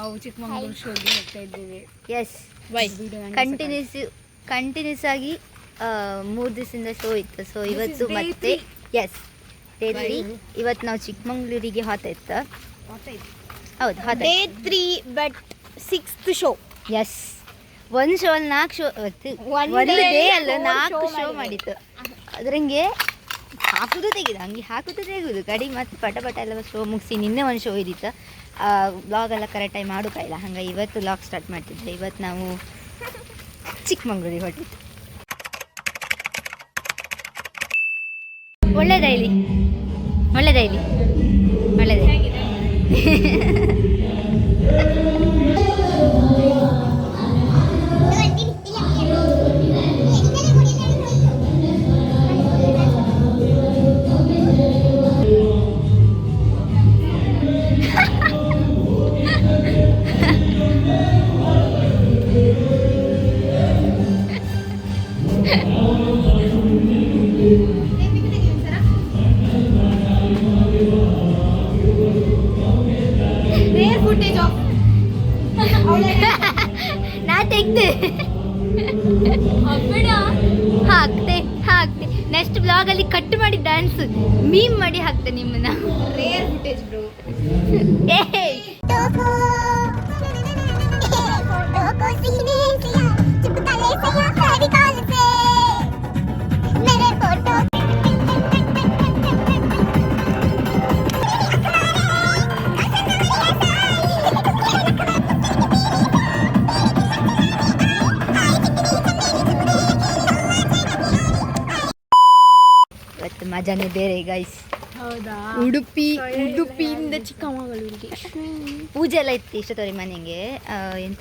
ನಾವು ಚಿಕ್ಕಮಗಳೂರು ಶೋಗೆ ಹೋಗ್ತಾ ಇದ್ದೇವೆ. ಎಸ್ ಕಂಟಿನ್ಯೂಸ್ ಆಗಿ 3 ದಿವಸದಿಂದ ಶೋ ಇತ್ತು. ಸೊ ಇವತ್ತು ಮತ್ತೆ ಎಸ್ ಡೇ 3. ಇವತ್ತು ನಾವು ಚಿಕ್ಕಮಗಳೂರಿಗೆ ಹೋಗ್ತಾ ಹೌದು day 3 but 6th show. Yes ಒಂದು ಶೋ ಅಲ್ಲಿ 4 ಶೋ ಒಂದು ಡೇ ಅಲ್ಲ 4 ಶೋ ಮಾಡಿತ್ತು. ಅದ್ರಂಗೆ ಹಾಕುದು ತೆಗೆದು ಹಂಗೆ ಹಾಕುದು ತೆಗೆದು ಕಡಿ ಮತ್ತು ಪಟ ಎಲ್ಲ ಶೋ ಮುಗಿಸಿ ನಿನ್ನೆ ಒಂದು ಶೋ ಇದ್ದಿತ್ತು. ವ್ಲಾಗ್ ಎಲ್ಲ ಕರೆಕ್ಟಾಗಿ ಮಾಡೋಕ್ಕಾಗಿಲ್ಲ, ಹಂಗೆ ಇವತ್ತು ವ್ಲಾಗ್ ಸ್ಟಾರ್ಟ್ ಮಾಡ್ತಿದ್ದೆ. ಇವತ್ತು ನಾವು ಚಿಕ್ಕಮಗಳೂರಿಗೆ ಹೊರಟಿದ್ದು. ಒಳ್ಳೆದಾಯ್ಲಿ ನಾ ತೆಗ್ದೆ ಹಾಕ್ತೆ ನೆಕ್ಸ್ಟ್ ಬ್ಲಾಗಲ್ಲಿ ಕಟ್ ಮಾಡಿ ಡ್ಯಾನ್ಸ್ ಮೀಮ್ ಮಾಡಿ ಹಾಕ್ತೆ ನಿಮ್ಮನ್ನ. Rare footage bro. ಇವತ್ತು ಮಜಾನೇ ಬೇರೆ ಗೈಸ್. ಹೌದಾ? ಉಡುಪಿಯಿಂದ ಚಿಕ್ಕಮಗಳೂರಿಗೆ ಪೂಜೆ ಎಲ್ಲ ಇತ್ತು ಇಷ್ಟೊತ್ತವರೆಗೆ ಮನೆಗೆ. ಎಂತ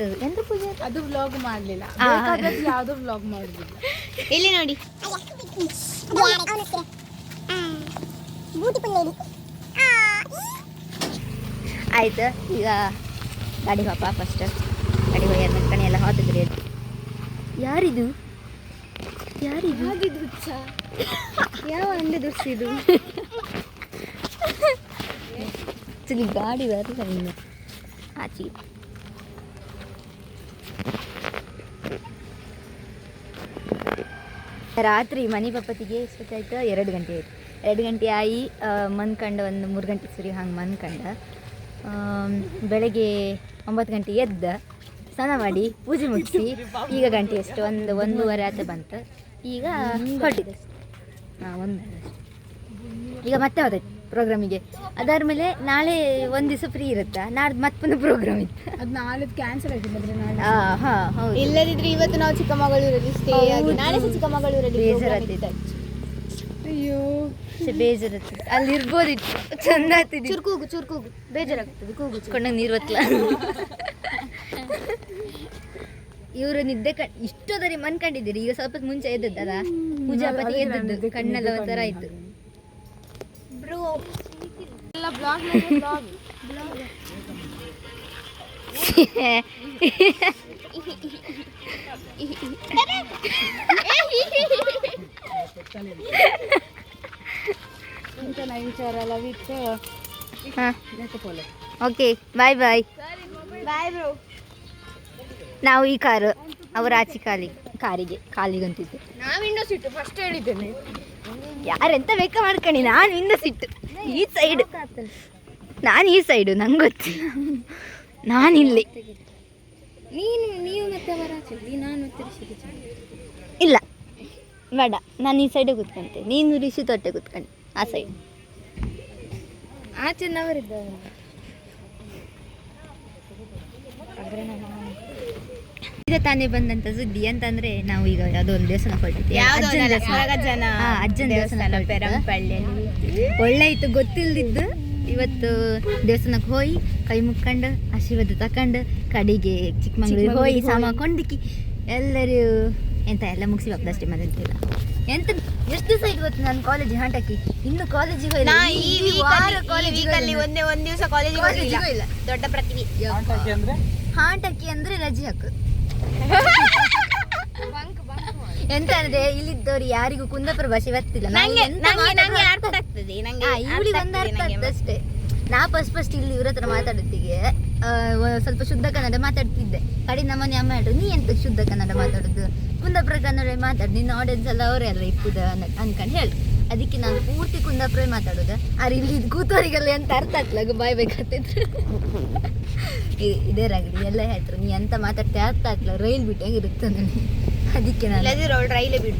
ಪೂಜೆ? ಅದು ವ್ಲಾಗ್ ಮಾಡಲಿಲ್ಲ, ಯಾವುದು ವ್ಲಾಗ್ ಮಾಡುದಿಲ್ಲ. ಇಲ್ಲಿ ನೋಡಿ ಆಯ್ತು. ಈಗ ಗಾಡಿ ಪಾಪ ಫಸ್ಟ್ ಗಾಡಿ ಹೋಗಿ ಕಣೆ ಎಲ್ಲ ಹಾತಿದ್ರಿ. ಯಾರಿದು ಯಾವ ಅಂದೆ ದುರ್ಸಿದು ಗಾಡಿ ಬರಲ್ಲ ಇನ್ನು ಆಚೆ. ರಾತ್ರಿ ಮನೆ ಪಪ್ಪತ್ತಿಗೆ ಎಷ್ಟೊತ್ತಾಯ್ತು? 2 ಗಂಟೆ ಆಯಿತು. 2 ಗಂಟೆ ಆಗಿ ಮನ್ಕಂಡ ಒಂದು 3 ಗಂಟೆ ಸರಿ ಹಂಗೆ ಮನ್ಕಂಡ. ಬೆಳಗ್ಗೆ 9 ಗಂಟೆಗೆ ಎದ್ದ ಸ್ನಾನ ಮಾಡಿ ಪೂಜೆ ಮುಗಿಸಿ ಈಗ ಗಂಟೆ ಎಷ್ಟು 1-1:30 ಆತ ಬಂತು. ಈಗ ಹೊರಟಿದೆ. ಈಗ ಮತ್ತೆ ಹೋದೈತೆ ಪ್ರೋಗ್ರಾಮಿಗೆ. ಅದಾದ್ಮೇಲೆ ನಾಳೆ ಒಂದು ದಿವಸ ಫ್ರೀ ಇರುತ್ತಾ, ನಾಡ್ದು ಮತ್ತೆ ಪ್ರೋಗ್ರಾಮ್ ಇತ್ತು. ಅದು ನಾಳೆ ಕ್ಯಾನ್ಸಲ್ ಆಯ್ತು. ಹೌದು. ಇಲ್ಲದಿದ್ರೆ ಇವತ್ತು ನಾವು ಚಿಕ್ಕಮಗಳೂರಲ್ಲಿ ಸ್ಟೇ ಆಗಿ ನಾಳೆ ಸಹ ಚಿಕ್ಕಮಗಳೂರಲ್ಲಿ ಬೇಜಾರಾಗ್ತಿದೆ. ಅಯ್ಯೋ ಬೇಜಾರಾಗ್ತದೆ. ಅಲ್ಲಿ ಇರ್ಬೋದಿತ್ತು, ಚಂದ ಆಗ್ತಿದೆ. ಚುರ್ಕೂಗು ಬೇಜಾರಾಗ್ತದೆ. ಕೂಗು ಕೊಂಡಂಗೆ ನೀರು ಬತ್ತಲ. ಇವರು ನಿದ್ದೆ ಇಷ್ಟೋದರಿ ಮನ್ಕೊಂಡಿದ್ದೀರಿ. ಈಗ ಸ್ವಲ್ಪ ಮುಂಚೆ ಎದ್ದದ್ದಲ್ಲ, ಪೂಜಾಪತಿ ಎದ್ದದ್ದು, ಕಣ್ಣೆಲ್ಲ ಒಂಥರ ಆಯ್ತು. ಬ್ರೋ ಎಲ್ಲ ಬ್ಲಾಗ್ ವಿಚಾರ ಎಲ್ಲ ಬಿಟ್ಟು ಓಕೆ ಬಾಯ್ ಬಾಯ್ ಬ್ರೋ. ನಾವು ಈ ಕಾರು ಅವರ ಆಚೆ ಕಾಲಿಗಂತಿದ್ದೆ. ನಾ ವಿಂಡೋ ಸೀಟ್ ಫಸ್ಟ್ ಹೇಳಿದ್ದೇನೆ. ಯಾರೆಂತ ಬೇಕಾ ಮಾಡ್ಕೊಂಡು ನಾನು ವಿಂಡೋ ಸೀಟ್ ಈ ಸೈಡ್, ನಾನು ಈ ಸೈಡು, ನಂಗೆ ಗೊತ್ತಿಲ್ಲ. ನಾನಿಲ್ಲಿ ನೀವು ಮತ್ತೆ ಅವರ ಆಚೆ, ನಾನು ಮತ್ತೆ ಇಲ್ಲ ಬೇಡ, ನಾನು ಈ ಸೈಡೇ ಕೂತ್ಕೊಂತೆ, ನೀನು ರಿಷಿ ತೊಟ್ಟೆ ಕೂತ್ಕೊಂಡು ಆ ಸೈಡ್. ಆಚೆ ನವರಿದ್ದಾರೆ. ಈಗ ತಾನೇ ಬಂದಂತ ಸುದ್ದಿ ಅಂತಂದ್ರೆ, ನಾವು ಈಗ ಯಾವುದೋ ಒಂದು ದೇವಸ್ಥಾನ ಹೊರಟಿದ್ವಿ. ಅಜ್ಜನ ದೇವಸ್ಥಾನ ಒಳ್ಳೆ ಇತ್ತು, ಗೊತ್ತಿಲ್ದಿದ್ದು. ಇವತ್ತು ದೇವಸ್ಥಾನಕ್ಕೆ ಹೋಗಿ ಕೈ ಮುಕ್ಕೊಂಡು ಆಶೀರ್ವಾದ ತಕೊಂಡು ಕಡೆಗೆ ಚಿಕ್ಕಮಗಳೂರಿಗೆ ಹೋಗಿ ಸಾಮಾಕೊಂಡಕ್ಕಿ ಎಲ್ಲರೂ ಎಂತ ಎಲ್ಲ ಮುಗಿಸಿ ಹೋಗ್ದಷ್ಟೇ. ಮದಂತಿಲ್ಲ ಎಂತ ಎಷ್ಟು ದಿವಸ ಇದು ಗೊತ್ತು ನಾನು ಕಾಲೇಜಿಗೆ ಹಾಂಟಕ್ಕಿ, ಇನ್ನು ಕಾಲೇಜಿಗೆ ಒಂದ್ ದಿವಸ ಕಾಲೇಜಿಗೆ ಇಲ್ಲ. ದೊಡ್ಡ ಪ್ರತಿಭೆ ಹಾಂಟಕ್ಕಿ ಅಂದ್ರೆ ರಜೆ ಹಾಕು. ಎಂತ ಅಂದ್ರೆ ಇಲ್ಲಿದ್ದವ್ರು ಯಾರಿಗೂ ಕುಂದಾಪುರ ಭಾಷೆ ಗೊತ್ತಿಲ್ಲ. ಇವಳಿಗೆ ಒಂದು ಅರ್ಥ ಆಗ್ತದೆ ಅಷ್ಟೇ. ನಾ ಫಸ್ಟ್ ಇಲ್ಲಿ ಇವ್ರ ಹತ್ರ ಮಾತಾಡೋತ್ತಿಗೆ ಸ್ವಲ್ಪ ಶುದ್ಧ ಕನ್ನಡ ಮಾತಾಡ್ತಿದ್ದೆ. ಕಡೆ ನಮ್ಮನೆ ಅಮ್ಮ ಹೇಳಿದ್ರು, ನೀ ಎಂತ ಶುದ್ಧ ಕನ್ನಡ ಮಾತಾಡೋದು, ಕುಂದಾಪುರ ಕನ್ನಡ ಮಾತಾಡು, ನಿನ್ನ ಆಡಿಯನ್ಸ್ ಎಲ್ಲ ಅವರೇ ಅಲ್ಲ ಇಪ್ಪುದ ಅನ್ಕೊಂಡು ಹೇಳಿ. ಅದಕ್ಕೆ ನಾನು ಪೂರ್ತಿ ಕುಂದಾಪುರ ಮಾತಾಡೋದು. ಆದ್ರೆ ಇಲ್ಲಿ ಕೂತವರಿಗೆಲ್ಲ ಎಂತ ಅರ್ಥ ಆಗ್ಲಾಗ ಬಾಯ್ ಬೇಕಾಗ್ತಿದ್ರು. ಇದೇ ರಾಗಡಿ ಎಲ್ಲ ಹೇಳ್ತಾರೆ, ನೀ ಎಂತ ಮಾತಾಡ್ತೆ ಅರ್ಥ ಆಗ್ಲ, ರೈಲ್ ಬಿಟ್ಟಂಗೆ ಇರುತ್ತೆ ನನಗೆ. ಅದಕ್ಕೆ ನಾನು ರೈಲೇ ಬಿಡು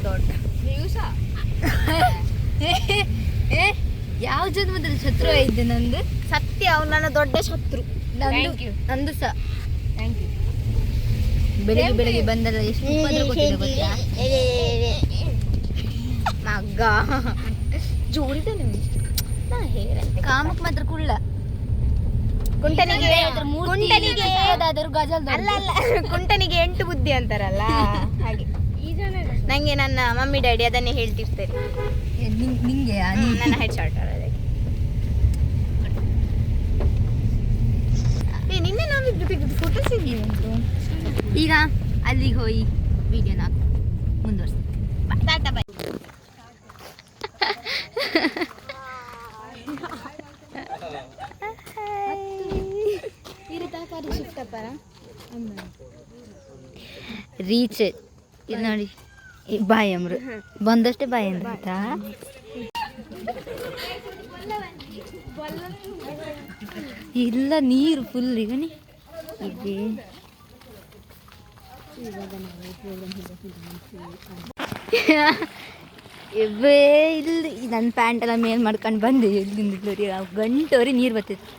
ದೊಡ್ಡ ಯಾವ ಜನ್ಮದಲ್ಲಿ ಶತ್ರು ಇದ್ದೆ ನಂದು? ಸತ್ಯ, ಅವ್ನು ನನ್ನ ದೊಡ್ಡ ಶತ್ರು. ನಂದು ಸಹ. Thank you. ಬೆಳಿಗ್ಗೆ ಬಂದಲ್ಲ ಎಷ್ಟು ಉಪದ್ರ ಕೊಟ್ಟಿದೆ ಗೊತ್ತಾ ಮಗ್ಗ ಜೋಡಿದ್ದಾನೆ ಕಾಮಕ್ ಮಾತ್ರ ಕುಳ್ಳ. ಕುಂಟನಿಗೆ ಗಜಲ್ ಅಲ್ಲ ಕುಂಟನಿಗೆ 8 ಬುದ್ಧಿ ಅಂತಾರಲ್ಲ ಹಾಗೆ. ನಂಗೆ ನನ್ನ ಮಮ್ಮಿ ಡ್ಯಾಡಿ ಅದನ್ನೇ ಹೇಳ್ತಿರ್ತಾರೆ. ನಿಂಗೆ ನನ್ನ ಹೆಡ್ ಶಾರ್ಟ್ ನಿನ್ನೆ ನಾವಿಬ್ರು ತೆಗೆದು ಫೋಟೋಸ್ ಇದೆಯುಂಟು. ಈಗ ಅಲ್ಲಿಗೆ ಹೋಗಿ ವಿಡಿಯೋನ ಮುಂದುವರ್ಸ್ತೀನಿ. ಟಾಟಾ ಬಾಯ್. ರೀಚ್ ಇಲ್ಲಿ ನೋಡಿ, ಬಾಯ್ ಅಮ್ರು ಬಂದಷ್ಟೇ ಬಾಯ್ ಅಂದ್ರೆ ಆಯ್ತಾ. ಇಲ್ಲ ನೀರು ಫುಲ್ ಈಗ ಇದೆ. ಇವೇ ಇಲ್ಲಿ ನನ್ನ ಪ್ಯಾಂಟ್ ಎಲ್ಲ ಮೇಲ್ ಮಾಡ್ಕೊಂಡು ಬಂದೆ. ಇಲ್ಲಿಂದ ಗಂಟವರೆ ನೀರು ಬರ್ತಿತ್ತು.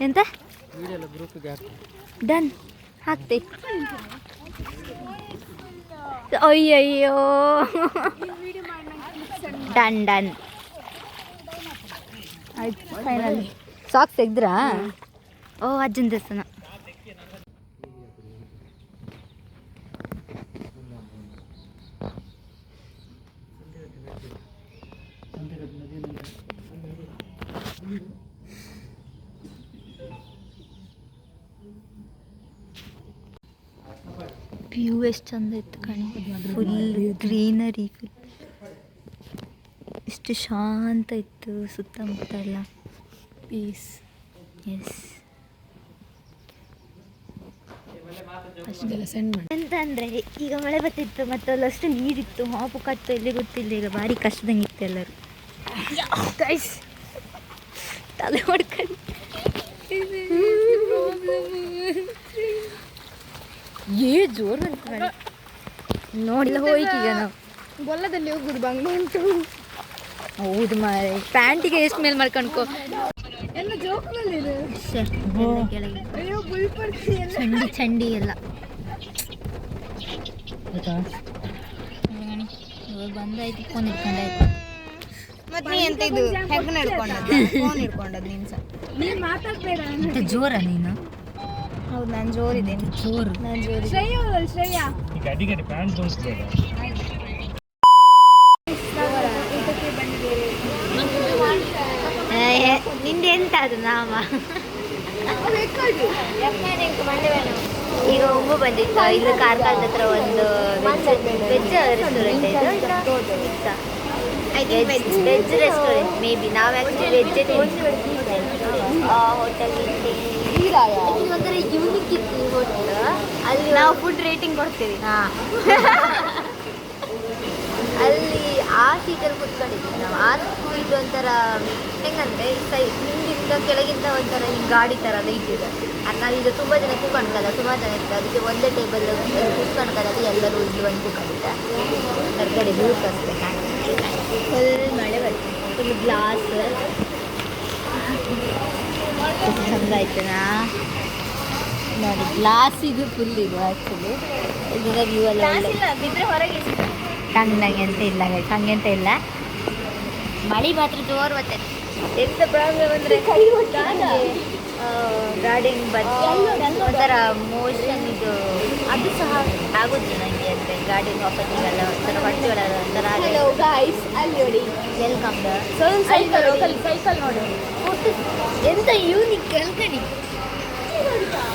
ಎಂತ ಡನ್ ಹಾಕ್ತೆ. ಅಯ್ಯಯ್ಯೋ ಡನ್ ಡನ್ ಆಯ್ತು. ಫೈನಲ್ ಸಾಕ್ಸ್ ತೆಗ್ದ್ರಾ? ಓ ಅಜ್ಜನ ದೇವಸ್ಥಾನ. ವ್ಯೂ ಎಷ್ಟು ಚಂದ ಇತ್ತು ಕಣೆ, ಫುಲ್ ಗ್ರೀನರಿ, ಫುಲ್ ಎಷ್ಟು ಶಾಂತ ಇತ್ತು ಸುತ್ತಮುತ್ತ ಎಲ್ಲ. ಪೀಸ್. ಎಸ್. ಎಂತ ಅಂದರೆ ಈಗ ಮಳೆ ಬರ್ತಿತ್ತು ಮತ್ತು ಅಲ್ಲಷ್ಟು ನೀರಿತ್ತು, ಹಾಪು ಕಟ್ಟು ಎಲ್ಲಿ ಗೊತ್ತಿಲ್ಲ. ಈಗ ಭಾರಿ ಕಷ್ಟದಂಗಿತ್ತು ಎಲ್ಲರೂ. ಗೈಸ್ ತಲೆ ಹೊಡ್ಕೊಂಡು ಜೋರು ಅಂತ ನೋಡಿಲ್ಲ ಹೋಯ್ಕೀಗ ನಾವು ಗೊಲ್ಲದಲ್ಲಿ ಹೋಗುದು ಬಂಗ್ಲೆ ಉಂಟು. ಹೌದು ಮಾರೆ, ಪ್ಯಾಂಟಿಗೆ ಎಷ್ಟು ಮೇಲೆ ಮಾಡ್ಕೊಂಡ್ಕೋ. ಎಲ್ಲ ಜೋಕ್ನಲ್ಲಿ ಕೆಳಗೆ ಚಂಡಿ ಚಂಡಿ ಎಲ್ಲ ಬಂದಾಯ್ತು. ಫೋನ್ ಇಟ್ಕೊಂಡಾಯ್ತು. ಮತ್ತೆ ನೀ ಎಂತ ಇದು ಹೆಗ್ನ ಹಿಡ್ಕೊಂಡದ್ದು, ಫೋನ್ ಹಿಡ್ಕೊಂಡದ್ದು ನೀನು ಸಹ. ನೀನ್ ಮಾತಾಡ್ಬೇಡ. ಮತ್ತೆ ಜೋರ ನೀನು? ಹೌದು, ನಾನು ಜೋರಿದೆ. ಜೋರು ನಾನು ಜೋರಿದೆ. ಶ್ರೇಯಾ ನಿಂದೆ ಎಂತ ಅದು ನಾಮ? ಈಗ ಒಬ್ಬ ಬಂದಿತ್ತು ಇಲ್ಲಿ ಕಾರ್ಕಳದ ಹತ್ರ ಒಂದು ವೆಜ್ ರೆಸ್ಟೋರೆಂಟ್ ಇದೆ. Veg restaurant may be. ನಾವು ಆ್ಯಕ್ಚುಲಿ ವೆಜ್ಜೇ ಹೋಟೆಲ್ ಒಂಥರ ಯೂನಿಕ್ ಇತ್ತು ಹೋಟೆಲ್. ಅಲ್ಲಿ ನಾವು ಫುಡ್ ರೇಟಿಂಗ್ ಕೊಡ್ತೀವಿ. ಹಾಂ, ಅಲ್ಲಿ ಆ ಸೀಟಲ್ಲಿ ಕೂತ್ಕೊಂಡಿದ್ವಿ ನಾವು. ಅದಕ್ಕೂ ಇದು ಒಂಥರ ಹೆಂಗಂದ್ರೆ ಹಿಂದಿಂದ ಕೆಳಗಿಂದ ಒಂಥರ ಈ ಗಾಡಿ ಥರ ಎಲ್ಲ ಇಟ್ಟಿದೆ. ನಾವೀಗ ತುಂಬ ಜನ ಕೂತ್ಕೊಂಡ್ಕಲ್ಲ, ಸುಮಾರು ಜನ ಇತ್ತು. ಅದಕ್ಕೆ ಒಂದೇ ಟೇಬಲ್ ಕೂತ್ಕೊಂಡ್ಕಲ್ಲದು ಎಲ್ಲರೂ ಇಲ್ಲಿ ಒಂದು ಕೂತ್ಕೊಂಡಿದ್ದ. ಹೊರಗಡೆ ವ್ಯೂ ತರಿಸ್ಬೇಕು. ಫುಲ್ ಮಳೆ ಬರ್ತದೆ, ಫುಲ್ ಗ್ಲಾಸ್ ಚಂದ ಆಯ್ತನಾ ನೋಡಿ. ಗ್ಲಾಸ್ ಇದು ಫುಲ್ ಇದು ಆ್ಯಕ್ಚುಲಿ. ಇದರ ವ್ಯೂ ಎಲ್ಲ ಬಿದ್ರೆ ಹೊರಗೆ ಹಂಗೆ ಅಂತ ಇಲ್ಲ, ಹಂಗೆ ಅಂತ ಇಲ್ಲ. ಮಳೆ ಮಾತ್ರ ಜೋರು ಬರ್ತದೆ. ಎಂತ ಪ್ರಾಬ್ಲಮ್ ಅಂದರೆ ಗಾರ್ಡಿಂಗ್ ಒಂಥರ ಮೋಷನ್ ಇದು ಅದು ಸಹ ಆಗೋದಿಲ್ಲ ನನಗೆ. ಅಂದರೆ ಗಾರ್ಡಿಂಗ್ ಆಪತ್ತಿಗೆಲ್ಲ ಒಂಥರ ಹೊಟ್ಟೆ ಒಳಗೆ ಒಂಥರ ವೆಲ್ಕಮ್ ಸೈಕಲ್ ನೋಡಿ. ಎಂತ ಯೂನಿಕ್ ಅಲ್ಕಣಿ.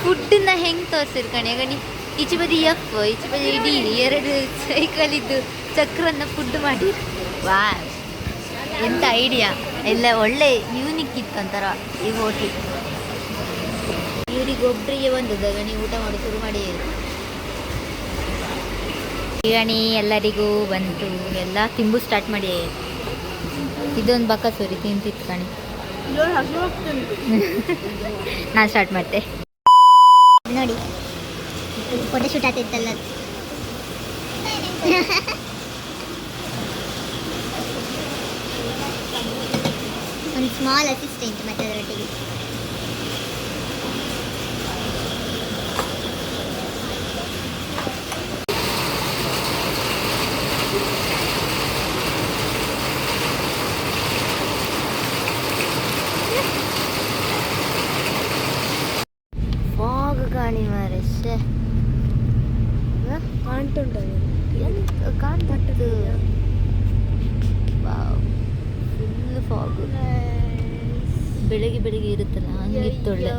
ಫುಡ್ಡನ್ನ ಹೆಂಗೆ ತೋರಿಸಿರ್ ಕಣೆ ಗಣಿ. ಈಚೆ ಬದಿ ಎಫ್, ಈಚೆ ಬದಿ ಡಿ, 2 ಸೈಕಲ್ ಇದ್ದು ಚಕ್ರನ್ನ ಫುಡ್ ಮಾಡಿ. ವಾ ಎಂತ ಐಡಿಯಾ. ಎಲ್ಲ ಒಳ್ಳೆ ಯೂನಿಕ್ ಇತ್ತು ಒಂಥರ ಈ ಹೋಟ್ಲ್. ಇವರಿಗೊಬ್ಬರಿಗೆ ಒಂದು ಗಣಿ ಊಟ ಮಾಡಿ ಶುರು ಮಾಡಿ ಗಣಿ ಎಲ್ಲರಿಗೂ ಬಂತು. ಎಲ್ಲ ತಿಂಬು ಸ್ಟಾರ್ಟ್ ಮಾಡಿ. ಇದೊಂದು ಬಕ್ಕಸೂರಿ ತಿಂತಿತ್ತು ಕಣಿ. ನಾನು ಸ್ಟಾರ್ಟ್ ಮಾಡ್ತೆ ನೋಡಿ ಫೋಟೋ ಶೂಟ್ ಆಗ್ತಿತ್ತಲ್ಲ. ಒಂದು ಸ್ಮಾಲ್ ಅಸಿಸ್ಟೆಂಟ್ ಮತ್ತೆ ಅದರೊಟ್ಟಿಗೆ ಫಾಗ್ ಕಾಣಿ ಮಾರೆ ಕಾಣ್ತುಂಟು ಫುಲ್ ಫಾಗು. ಬೆಳಿಗ್ಗೆ ಇರುತ್ತಲ್ಲ ಹಂಗಿತ್ತೊಳ್ಳೆ.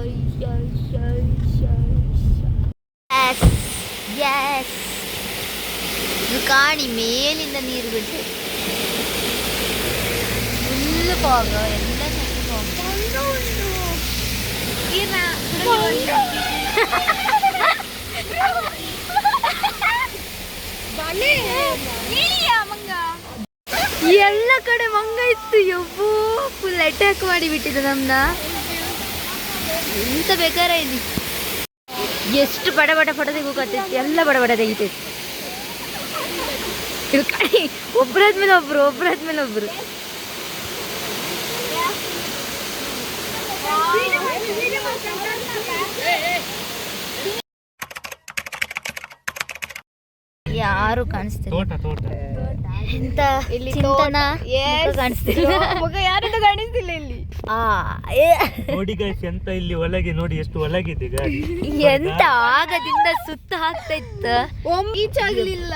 ಇದು ಕಾಣಿ ಮೇಲಿಂದ ನೀರು ಬಿಟ್ಟು ಫುಲ್ ಫಾಗ್. ಎಲ್ಲ ಎಲ್ಲ ಕಡೆ ಮಂಗ ಇತ್ತು. ಯಬ್ಬೋ ಫುಲ್ ಅಟ್ಯಾಕ್ ಮಾಡಿಬಿಟ್ಟಿದೆ ನಮ್ನ. ಎಂತ ಬೇಕಾರ ಇಲ್ಲಿ ಎಷ್ಟು ಬಡ ಫೋಟೋ ತೆಗೋಕತ್ತಿತ್ತು. ಎಲ್ಲ ಬಡ ತೆಗಿತೈತಿ. ಇದು ಕಣಿ ಒಬ್ಬರಾದ್ಮೇಲೆ ಒಬ್ರು. ಯಾರು ಕಾಣಿಸ್ತಿಲ್ಲ. ಎಂತ ಇಲ್ಲಿ ಕಾಣಿಸ್ತಿಲ್ಲ. ಯಾರಿಗೂ ಕಾಣಿಸ್ತಿಲ್ಲ ಇಲ್ಲಿ. ನೋಡಿ ಗೈಸ್, ಎಂತ ಇಲ್ಲಿ ಒಳಗೆ ನೋಡಿ ಎಷ್ಟು ಒಳಗಿದೆ ಗಾಡಿ. ಎಂತ ಆಗದಿಂದ ಸುತ್ತ ಹಾಕ್ತಾ ಇತ್ತ. ಈಚಾಗ್ಲಿಲ್ಲ.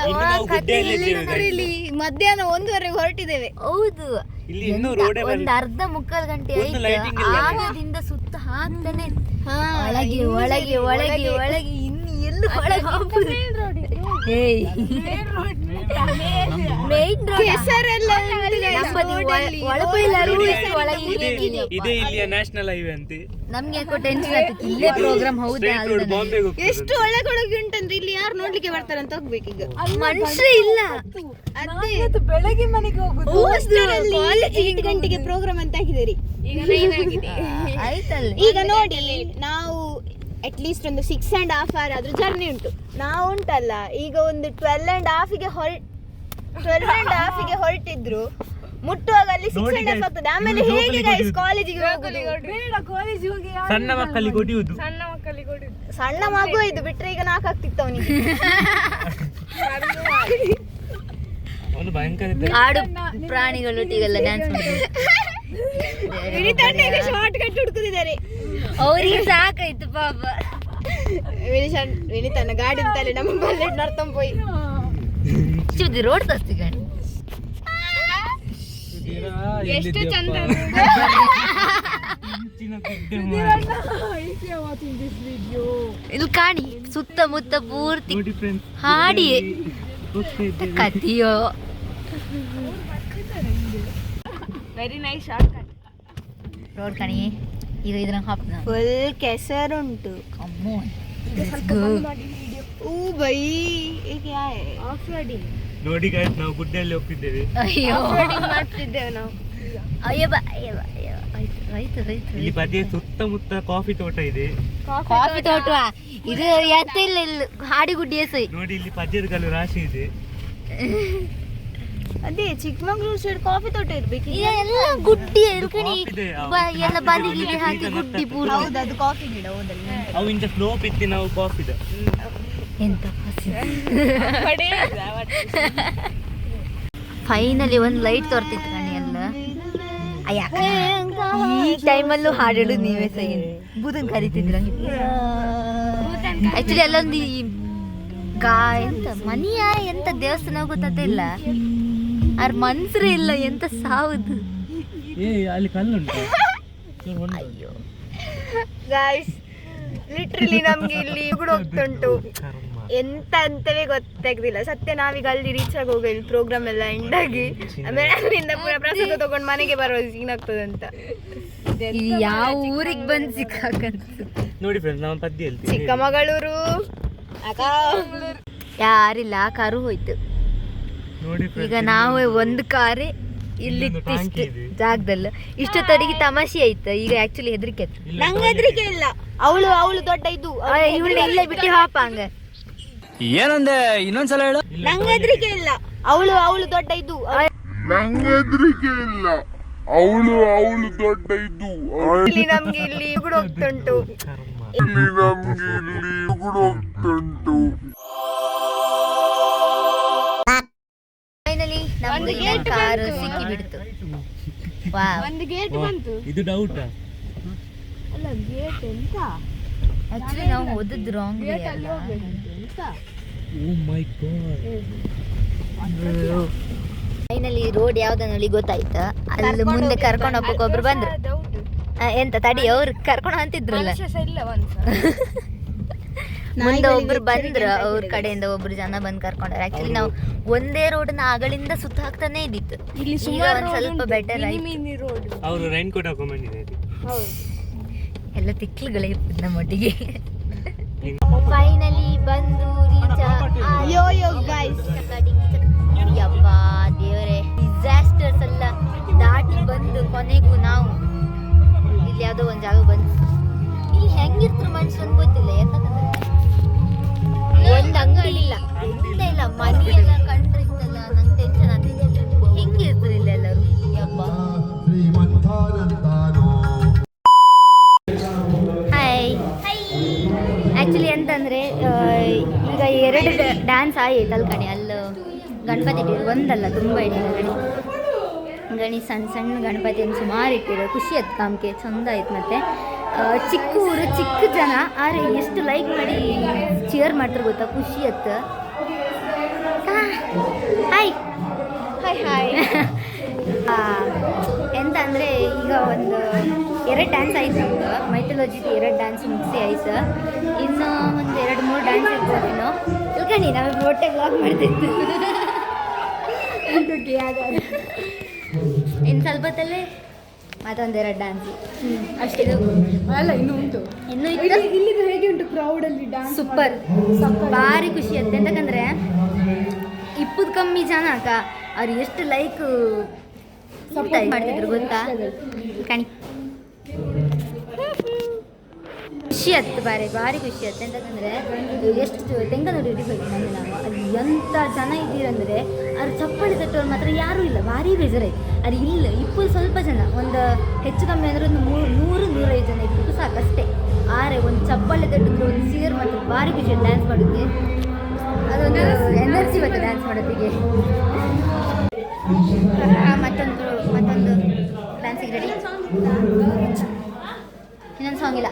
ಇಲ್ಲಿ ಮಧ್ಯಾಹ್ನ 1:30 ಹೊರಟಿದ್ದೇವೆ. ಹೌದು, ಇಲ್ಲಿ ಇನ್ನೂ ರೋಡ್ ಒಂದ್ ಅರ್ಧ ಮುಕ್ಕಾಲ್ ಗಂಟೆ ಆಯ್ತು. ಆಗದಿಂದ ಸುತ್ತ ಹಾಕ್ತಾನೆ ಇತ್ತು. ಒಳಗೆ ಇನ್ನು ಎಲ್ಲೂ ಒಳಗೆ ಹೋಗ್ಬೋದು. ಇದೇ ಇಲ್ಲಿಯ ನ್ಯಾಷನಲ್ ಹೈವೇ ಅಂತ. ನಮ್ಗೆ ಯಾಕೋ ಟೆನ್ಷನ್ ಆಗ್ತದೆ. ಇಲ್ಲೇ ಪ್ರೋಗ್ರಾಮ್ ಹೌದಾ? ಎಷ್ಟು ಒಳಗೊಳಗೆ ಉಂಟಂದ್ರೆ ಇಲ್ಲಿ ಯಾರು ನೋಡ್ಲಿಕ್ಕೆ ಬರ್ತಾರೆ ಅಂತ ಹೋಗ್ಬೇಕೀಗ. ಮನುಷ್ಯ ಇಲ್ಲ. ಬೆಳಗ್ಗೆ ಮನೆಗೆ ಹೋಗುದು. 8 ಗಂಟೆಗೆ ಪ್ರೋಗ್ರಾಮ್ ಅಂತ ಹಾಕಿದೇರಿ. ಆಯ್ತಲ್ಲ. ಈಗ ನೋಡಿ, ನಾವು ಅಟ್ಲೀಸ್ಟ್ ಒಂದು 6.5 hour ಆದ್ರೂ ಜರ್ನಿ ಉಂಟು. ನಾವು ಉಂಟಲ್ಲ ಈಗ ಒಂದು 12.5 ಗೆ ಹೊರಟಿದ್ರು ಮುಟ್ಟುವಾಗ ಅಲ್ಲಿ 6.5 ಆಗ್ತದೆ. ಆಮೇಲೆ ಹೇಗೆ ಗೈಸ್ ಕಾಲೇಜಿಗೆ ಹೋಗುದು? ಸಣ್ಣ ಮಕ್ಕಳಿಗೆ ಹೊಡೆಯುವುದು. ಸಣ್ಣ ಮಗು ಇದು ಬಿಟ್ರೆ ಈಗ 4 ಆಗ್ತಿತ್ತು ಅವನಿಗೆ. ಅವನು ಭಯಂಕರ ಕಾಡು ಪ್ರಾಣಿಗಳೊಟ್ಟಿಗೆಲ್ಲ ಡ್ಯಾನ್ಸ್ ಮಾಡಿದ್ದಾರೆ. ಶಾರ್ಟ್ ಕಟ್ ಹುಡುಕುತ್ತಿದ್ದಾರೆ. ಅವ್ರಿಗೆ ಸಾಕಾಯ್ತು ಪಾಪ. ವಿನಿತನ ಗಾಡಿ ಅಂತಲೇ ನಮ್ಮ ಬಲ್ಲೆಟ್ ನರ್ತಂ ಪೋಯಿ ಚಿವ್ದಿ ರೋಡ್ ತರ್ತಿ ಗಾಡಿ. ಎಷ್ಟು ಚಂದ ಇಲ್ಲಿ ಕಾಣಿ ಸುತ್ತಮುತ್ತ ಪೂರ್ತಿ ಹಾಡಿ ಕತಿಯೋ. Very nice short cut road ಕಾಣಿ. ಈಗ ಇದ್ರ ಫುಲ್ ಕೆಸರುಂಟು. ಓ ಬೈ ಆಫ್ ರೋಡಿಂಗ್ ನೋಡಿ ಗೈಸ್, ನಾವು ಗುಡ್ಡೆಯಲ್ಲಿ ಹೋಗ್ತಿದ್ದೇವೆ. ಅಯ್ಯೋ ಮಾಡ್ತಿದ್ದೇವೆ ನಾವು. ಆಯ್ತು. ಇಲ್ಲಿ ಬದಿಯ ಸುತ್ತಮುತ್ತ ಕಾಫಿ ತೋಟ ಇದೆ. ಕಾಫಿ ತೋಟ ಇದು ಎಂತ ಇಲ್ಲ. ಹಾಡಿಗುಡ್ಡಿ ಎಸೈ ನೋಡಿ, ಇಲ್ಲಿ ಪಜೀರ್ಗಳು ರಾಶಿ ಇದೆ. ಅದೇ ಚಿಕ್ಕಮಂಗ್ಳೂರು ಸೈಡ್ ಕಾಫಿ ತೋಟ ಇರ್ಬೇಕು. ಎಲ್ಲ ಗುಡ್ಡಿ ಎಲ್ಕಣಿ ಎಲ್ಲ ಬದಿಗೆ ಹಾಕಿ ಗುಡ್ಡಿ ಪೂರ. ಹೌದು, ಅದು ಕಾಫಿ ಗಿಡ. ಹೌದಲ್ಲ, ಅವು ಇಂತ ಸ್ಲೋಪ್ ಇತ್ತು. ನಾವು ಕಾಫಿದ ಎಂತ ಫೈನಲಿ ಒಂದು ಲೈಟ್ ತೋರ್ತಿತ್ತು ಕಣಿ ಎಲ್ಲ. ಈ ಟೈಮಲ್ಲೂ ಹಾಡು ನೀವೇ ಸೈ ಬೂದನ್ ಕರಿತಿದ್ರ. ಆಕ್ಚುಲಿ ಅಲ್ಲೊಂದು ಎಂತ ಮನಿಯ ಎಂತ ದೇವಸ್ಥಾನ ಗೊತ್ತಿಲ್ಲ. ಅವ್ರ ಮನ್ಸರೇ ಇಲ್ಲ. ಎಂತ ಸಾವುದು. ಅಲ್ಲಿ ಕಲ್ಲುಂಟು. ಗಾಯ್ಸ್ ಲಿಟ್ರಲಿ ನಮ್ಗೆ ಇಲ್ಲಿ ಹೋಗ್ತುಂಟು. ಎಂತ ಅಂತವೇ ಗೊತ್ತಾಗ್ತಿಲ್ಲ ಸತ್ಯ. ನಾವೀಗ ಅಲ್ಲಿ ರೀಚ್ ಆಗಿ ಹೋಗಿ ಪ್ರೋಗ್ರಾಮ್ ಎಲ್ಲ ಎಂಡ್ ಆಗಿ ಆಮೇಲೆ ಅಲ್ಲಿಂದ ಪೂರ ಪ್ರಸಾದ ತಗೊಂಡು ಮನೆಗೆ ಬರೋ ಏನಾಗ್ತದೆ ಅಂತ. ಯಾವ ಊರಿಗೆ ಬಂದು ಸಿಕ್ಕಾಕಂತ ನೋಡಿ ಫ್ರೆಂಡ್ಸ್, ನಾವು ಪದ್ಯ ಹೇಳ್ತೀವಿ. ಚಿಕ್ಕಮಗಳೂರು ಯಾರಿಲ್ಲ, ಕಾರು ಹೋಯ್ತು. ನೋಡಿ ಈಗ ನಾವು ಒಂದು ಕಾರೇ ಇಲ್ಲಿ ಇಷ್ಟು ಜಾಗದಲ್ಲಿ ಇಷ್ಟೊತ್ತವರೆಗೆ ತಮಾಷೆ ಆಯ್ತು. ಈಗ ಆಕ್ಚುಲಿ ಹೆದರಿಕೆ ಆಯ್ತು. ನಂಗೆ ಹೆದರಿಕೆ ಇಲ್ಲ. ಅವಳು ದೊಡ್ಡ ಇದು ಇವಳು ಇಲ್ಲೇ ಬಿಟ್ಟು ಹಾಪ ಹಂಗ ಏನಂದೆ ಇನ್ನೊಂದ್ಸಲ ಹೇಳು. ನಂಗೆ ಹೆದರಿಕೆ ಇಲ್ಲ. ಅವಳು ದೊಡ್ಡ ಇದು ನಂಗೆ ಹೆದರಿಕೆ ಇಲ್ಲ. ಅವಳು ದೊಡ್ಡ ಇದು. ಇಲ್ಲಿ ನಮ್ಗೆ ಇಲ್ಲಿ ಉಗುಡು ಹೋಗ್ತುಂಟು. ಇಲ್ಲಿ ನಮ್ಗೆ ಇಲ್ಲಿ ಉಗುಡು ಹೋಗ್ತುಂಟು. ಫೈನಲಿ ನಮ್ಗೆ ಕಾರು ಸಿಕ್ಕಿ ಬಿಡ್ತು. ಒಂದು ಗೇಟ್ ಬಂತು. ಇದು ಡೌಟಾ? ಅಲ್ಲ ಗೇಟ್ ಎಂತ ಆಕ್ಚುಲಿ ನಾವು ಓದಿದ್ದು ರಾಂಗ್ ವೇ ಅಲ್ಲ. ಓ ಮೈ ಗಾಡ್. ಫೈನಲಿ ರೋಡ್ ಯಾವ್ದನ್ನೊಳಿ ಗೊತ್ತಾಯ್ತು. ಅಲ್ಲಿ ಮುಂದೆ ಕರ್ಕೊಂಡು ಹೋಗಕ್ಕೆ ಒಬ್ರು ಬಂದ್ರು. ಎಂತ ತಡಿ, ಅವ್ರು ಕರ್ಕೊಂಡು ಅಂತಿದ್ರಲ್ಲ, ಮುಂದೆ ಒಬ್ರು ಬಂದ್ರು. ಅವ್ರ ಕಡೆಯಿಂದ ಒಬ್ರು ಜನ ಬಂದು ಕರ್ಕೊಂಡ್ರು. ಆಕ್ಚುಲಿ ನಾವು ಒಂದೇ ರೋಡ್ನ ಆಗಳಿಂದ ಸುತ್ತ ಹಾಕ್ತಾನೆ ಇದ್ದಿತ್ತು. ಈಗ ಒಂದ್ ಸ್ವಲ್ಪ ಬೆಟರ್ ಆಯ್ತು. ಅವರು ರೈನ್ ಕೋಟ್ ಹಾಕೊಂಡ್ ಬಂದಿದ್ದಾರೆ. ಎಲ್ಲ ತಿಕ್ಲುಗಳೇ ನಮ್ಮೊಟ್ಟಿಗೆ. ಫೈನಲಿ ಬಂದು ರೀಚ್ ಯಪ್ಪಾ ದೇವರೇ, ಡಿಸಾಸ್ಟರ್ಸ್ ಎಲ್ಲ ದಾಟಿ ಬಂದು ಕೊನೆಗೂ ನಾವು ಇಲ್ಲಿ ಯಾವುದೋ ಒಂದು ಜಾಗ ಬಂದು. ಇಲ್ಲಿ ಹೆಂಗಿರ್ತಾರೆ ಮನುಷ್ಯರು ಅಂತ ಗೊತ್ತಿಲ್ಲ. ಯಾಕಂದ್ರೆ ಒಂದು ಅಂಗಡಿ ಇಲ್ಲ, ಎಂತ ಇಲ್ಲ, ಮನೆ ಎಲ್ಲ ಕಂಡ್ರೆ ಇತ್ತಲ್ಲ, ನಂಗೆ ಟೆನ್ಷನ್ ಆಗ್ತಿದೆ. ಹೆಂಗಿರ್ತಾರೆ ಇಲ್ಲ ಎಲ್ಲರೂ ಯಪ್ಪಾ. ಹಾಯ್. ಆ್ಯಕ್ಚುಲಿ ಎಂತಂದರೆ ಈಗ 2 ಡ್ಯಾನ್ಸ್ ಆಯ್ತು ಅಲ್ಲಿ ಕಣೆ. ಅಲ್ಲಿ ಗಣಪತಿ ಒಂದಲ್ಲ ತುಂಬ ಇಟ್ಟಿರೋ ಗಣಿ ಸಣ್ಣ ಸಣ್ಣ ಗಣಪತಿಯನ್ನು ಸುಮಾರು ಇಟ್ಟಿರೋ. ಖುಷಿ ಆಯ್ತು ಕಾಮ್ಕೆ, ಚಂದ ಆಯ್ತು. ಮತ್ತು ಚಿಕ್ಕ ಊರು, ಚಿಕ್ಕ ಜನ, ಆದರೆ ಎಷ್ಟು ಲೈಕ್ ಮಾಡಿ ಚಿಯರ್ ಮಾಡ್ತಾರೆ ಗೊತ್ತಾ, ಖುಷಿ ಆಯ್ತು. Hi hi hi. ಎಂತ ಅಂದರೆ ಈಗ ಒಂದು 2 ಡ್ಯಾನ್ಸ್ ಆಯ್ತು ನಮ್ದು. ಮೈಥಾಲಜಿದು 2 ಡ್ಯಾನ್ಸ್ ಮುಗಿಸಿ ಆಯ್ತು. ಇನ್ನು ಒಂದು 2-3 ಡ್ಯಾನ್ಸ್ ಇರ್ಬೋದು. ಇನ್ನು ಇಲ್ಕಂಡು ನಾವು ಒಟ್ಟೆ ವ್ಲಾಗ್ ಮಾಡ್ತಿತ್ತು. ಇನ್ನು ಸ್ವಲ್ಪ ಹೊತ್ತಲ್ಲೇ ಮತ್ತೊಂದು 2 ಡ್ಯಾನ್ಸ್ ಅಷ್ಟೇ. ಅಲ್ಲ ಇನ್ನೂ ಉಂಟು. ಇನ್ನೂ ಇತ್ತು. ಇಲ್ಲಿದು ಹೇಗೆ ಉಂಟು ಕ್ರೌಡಲ್ಲಿ ಡ್ಯಾನ್ಸ್? ಸೂಪರ್, ಭಾರಿ ಖುಷಿ ಆಗುತ್ತೆ. ಎಂತಕ್ಕಂದ್ರೆ 20 ಕಮ್ಮಿ ಜನ ಅಕ್ಕ, ಅವ್ರು ಎಷ್ಟು ಲೈಕ್ ಮಾಡ್ತಿದ್ರು ಗೊತ್ತಾ ಕಣಿ. ಖುಷಿ ಆಯ್ತು, ಭಾರಿ ಖುಷಿ ಆಯ್ತು. ಎಂತಕ್ಕಂದರೆ ಎಷ್ಟು ತೆಂಗನೂರು ಹಿಡಿಬೇಕು ನಮಗೆ ನಾವು. ಅಲ್ಲಿ ಎಂಥ ಜನ ಇದ್ದೀರಂದರೆ ಅವ್ರು ಚಪ್ಪಾಳೆ ತಟ್ಟೋರು ಮಾತ್ರ ಯಾರೂ ಇಲ್ಲ. ಭಾರಿ ಬೇಜಾರಾಯ್ತು. ಅದು ಇಲ್ಲ 20 ಸ್ವಲ್ಪ ಜನ, ಒಂದು ಹೆಚ್ಚು ಕಮ್ಮಿ ಅಂದರೆ ಒಂದು 100-150 ಜನ ಇಬ್ಬರು ಸಾಕಷ್ಟೇ. ಆದರೆ ಒಂದು ಚಪ್ಪಾಳೆ ತಟ್ಟಿದ್ರು, ಒಂದು ಸೀರ್ ಮಾತ್ರ ಭಾರಿ ಖುಷಿ ಡ್ಯಾನ್ಸ್ ಮಾಡೋಕ್ಕೆ. ಅದೊಂದು ಎನರ್ಜಿ ಬರ್ತದೆ ಡ್ಯಾನ್ಸ್ ಮಾಡೋದಿಗೆ. ಮತ್ತೊಂದು ಡ್ಯಾನ್ಸಿಗೆ ರೆಡಿ. ಇನ್ನೊಂದು ಸಾಂಗ್ ಇಲ್ಲ.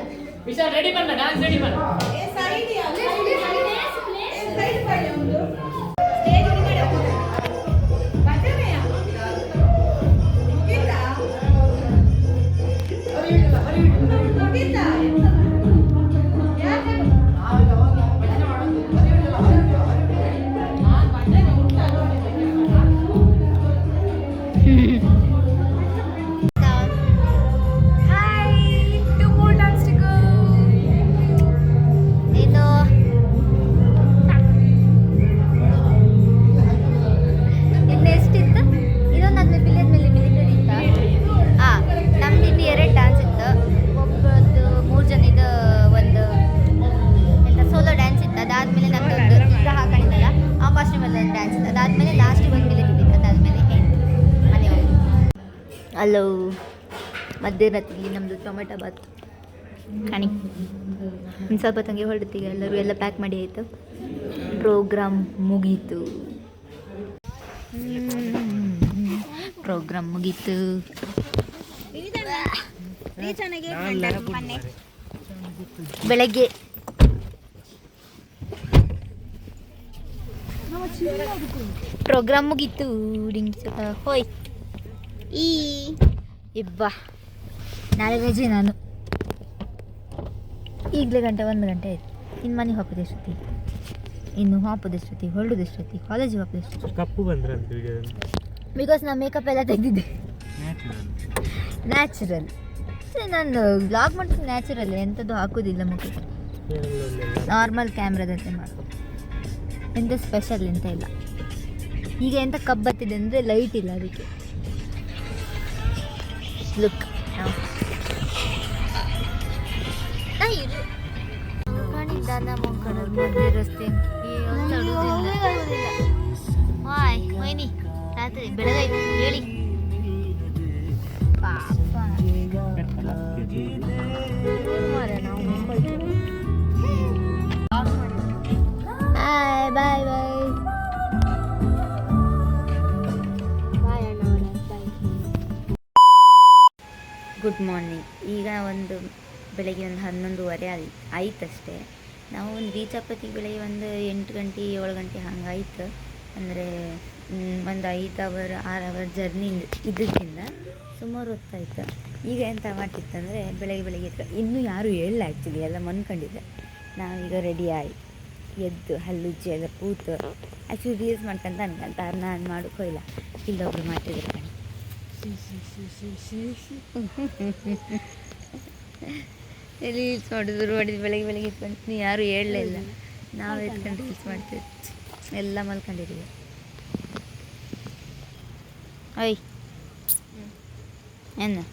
ಹಲೋ, ಮಧ್ಯರಾತ್ರಿ ನಮ್ಮದು ಟೊಮೆಟೊ ಬಾತ್ ಕಣಿ. ಇನ್ನು ಸ್ವಲ್ಪ ತಂಗೆ ಹೊರಡ್ತೀಗ ಎಲ್ಲರೂ ಎಲ್ಲ ಪ್ಯಾಕ್ ಮಾಡಿ ಆಯಿತು. ಪ್ರೋಗ್ರಾಮ್ ಮುಗೀತು. ಬೆಳಗ್ಗೆ ಪ್ರೋಗ್ರಾಮ್ ಮುಗೀತು. ಹೋಯ್ ಇಬ್ಬಾ, ನಾಳೆ ರಜೆ. ನಾನು ಈಗಲೇ 1 ಗಂಟೆ ಆಯ್ತು. ಇನ್ನು ಮನೆಗೆ ಹೋಗೋದು ಎಷ್ಟೊತ್ತಿಗೆ? ಇನ್ನು ಹಾಪೋದೆಷ್ಟೊತ್ತಿ ಹೊರಡೋದೆಷ್ಟೊತ್ತಿ ಕಾಲೇಜಿಗೆ ಹೋಗೋದೆಷ್ಟೊತ್ತಿ. ಕಪ್ಪು ಬಂದ್ರ ಅಂತ ವಿಡಿಯೋದಲ್ಲಿ ಬಿಕಾಸ್ ನಾ ಮೇಕಪ್ ಎಲ್ಲ ತೆಗೆದಿದ್ದೆ ನ್ಯಾಚುರಲ್. ನಾನು ಬ್ಲಾಗ್ ಮಾಡ್ತೀನಿ ನ್ಯಾಚುರಲ್, ಎಂಥದ್ದು ಹಾಕೋದಿಲ್ಲ ಮುಖಕ್ಕೆ, ನಾರ್ಮಲ್ ಕ್ಯಾಮ್ರಾದಂತೆ ಮಾಡೋದು, ಎಂಥ ಸ್ಪೆಷಲ್ ಎಂತ ಇಲ್ಲ. ಈಗ ಎಂತ ಕಬ್ಬತ್ತಿದೆ ಅಂದರೆ ಲೈಟ್ ಇಲ್ಲ ಅದಕ್ಕೆ. ಲುಕ್ ಕಾಣಿದ್ದಾನ ಮಂಕಣದ ಮಧ್ಯೆ ರಸ್ತೆ ವಾಯ್ ಮೈನಿ ರಾತ್ರಿ ಬೆಳಗಾಯ್ತು ಹೇಳಿ ಪಾಪ. Bye bye bye. Good morning. ಈಗ ಬೆಳಗ್ಗೆ 11:30 ಆಯ್ತಷ್ಟೇ. ನಾವು ರೀಚ್ ಆಪತ್ತಿಗೆ ಬೆಳಗ್ಗೆ 8 ಗಂಟೆ 7 ಗಂಟೆ ಹಂಗಾಯ್ತು. ಅಂದರೆ 5 ಅವರ್ 6 ಅವರ್ ಜರ್ನಿ ಇದಕ್ಕಿಂತ ಸುಮಾರು ಹೊತ್ತಾಯ್ತು. ಈಗ ಎಂತ ಮಾಡ್ತಿತ್ತಂದರೆ ಬೆಳಗ್ಗೆ ಇನ್ನೂ ಯಾರೂ ಹೇಳಿಲ್ಲ, ಆ್ಯಕ್ಚುಲಿ ಎಲ್ಲ ಮನ್ಕೊಂಡಿದ್ದೆ. ನಾವೀಗ ರೆಡಿ ಆಗಿ ಎದ್ದು ಹಲ್ಲುಜ್ಜಿ ಎಲ್ಲ ಕೂತು ಆ್ಯಕ್ಚುಲಿ ರೀಲ್ಸ್ ಮಾಡ್ಕೊಂತ ನಾನು ಮಾಡೋಕ್ಕೋ ಇಲ್ಲ, ಇಲ್ಲೊಬ್ರು ಮಾಡ್ತಿದ್ರು ಕಣೆ. ರೀಲ್ಸ್ ಮಾಡಿದ್ರು ಬೆಳಗ್ಗೆ ಇಟ್ಕೊಂಡು ಯಾರೂ ಹೇಳಲೇ ಇಲ್ಲ. ನಾವು ಎತ್ಕೊಂಡು ರೀಲ್ಸ್ ಮಾಡ್ತೀವಿ, ಎಲ್ಲ ಮಲ್ಕೊಂಡಿದ್ದೀವಿ. ಅಯ್ಯ ಏನು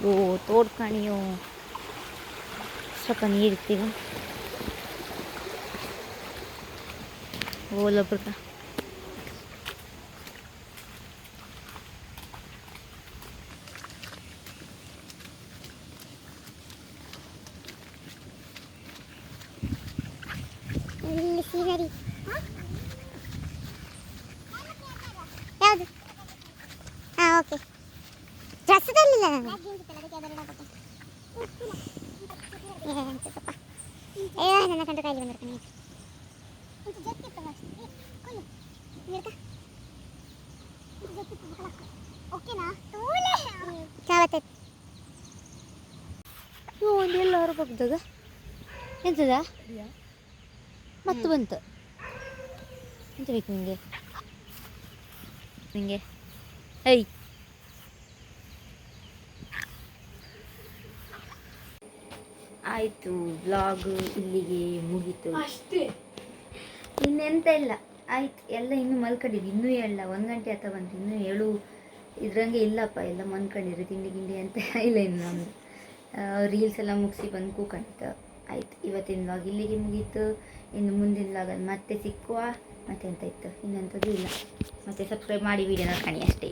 ಓ ತೋಡ್ಕಾಣಿಯೋ ಸ್ವಲ್ಪ ನೀರಿರ್ತೀವಿ ಓಲೊಬ್ರಕ. ಸೀನರಿ ಯಾವುದು? ಹಾಂ ಓಕೆ. ಡ್ರೆಸ್ ತರಲಿಲ್ಲ ನಾನು. ನನ್ನ ಕಂಡು ಕಾಯಿಲೆ ಬಂದಿರ್ತಾನೆ. ಒಂದು ಎಲ್ಲರೂ ಬಗ್ದಾಗ ಎಂತದ ಮತ್ತು ಬಂತು. ಎಂತ ಬೇಕು ನಿಂಗೆ ಐ ಆಯಿತು. ವ್ಲಾಗ್ ಇಲ್ಲಿಗೆ ಮುಗೀತು ಅಷ್ಟೇ, ಇನ್ನೆಂತ ಇಲ್ಲ. ಆಯ್ತು, ಎಲ್ಲ ಇನ್ನೂ ಮಲ್ಕೊಂಡಿದ್ದು, ಇನ್ನೂ ಹೇಳಲ್ಲ. 1 ಗಂಟೆ ಅಥವಾ ಬಂತು, ಇನ್ನೂ ಹೇಳು ಇದ್ರಂಗೆ ಇಲ್ಲಪ್ಪ, ಎಲ್ಲ ಮನ್ಕೊಂಡಿರಿ, ತಿಂಡಿ ಅಂತ ಇಲ್ಲ. ಇನ್ನು ನಮ್ಮದು ರೀಲ್ಸ್ ಎಲ್ಲ ಮುಗಿಸಿ ಬಂದು ಕೂಕೊಂಡಿತ್ತು. ಆಯ್ತು, ಇವತ್ತಿನ ವ್ಲಾಗ್ ಇಲ್ಲಿಗೆ ಮುಗೀತು. ಇನ್ನು ಮುಂದಿನ ವ್ಲಾಗಲ್ಲಿ ಮತ್ತೆ ಸಿಕ್ಕುವ. ಮತ್ತೆ ಎಂತ ಇತ್ತು ಇನ್ನೆಂಥದ್ದು ಇಲ್ಲ. ಮತ್ತೆ ಸಬ್ಸ್ಕ್ರೈಬ್ ಮಾಡಿ, ವೀಡಿಯೋನ ಕಾಣಿ ಅಷ್ಟೇ.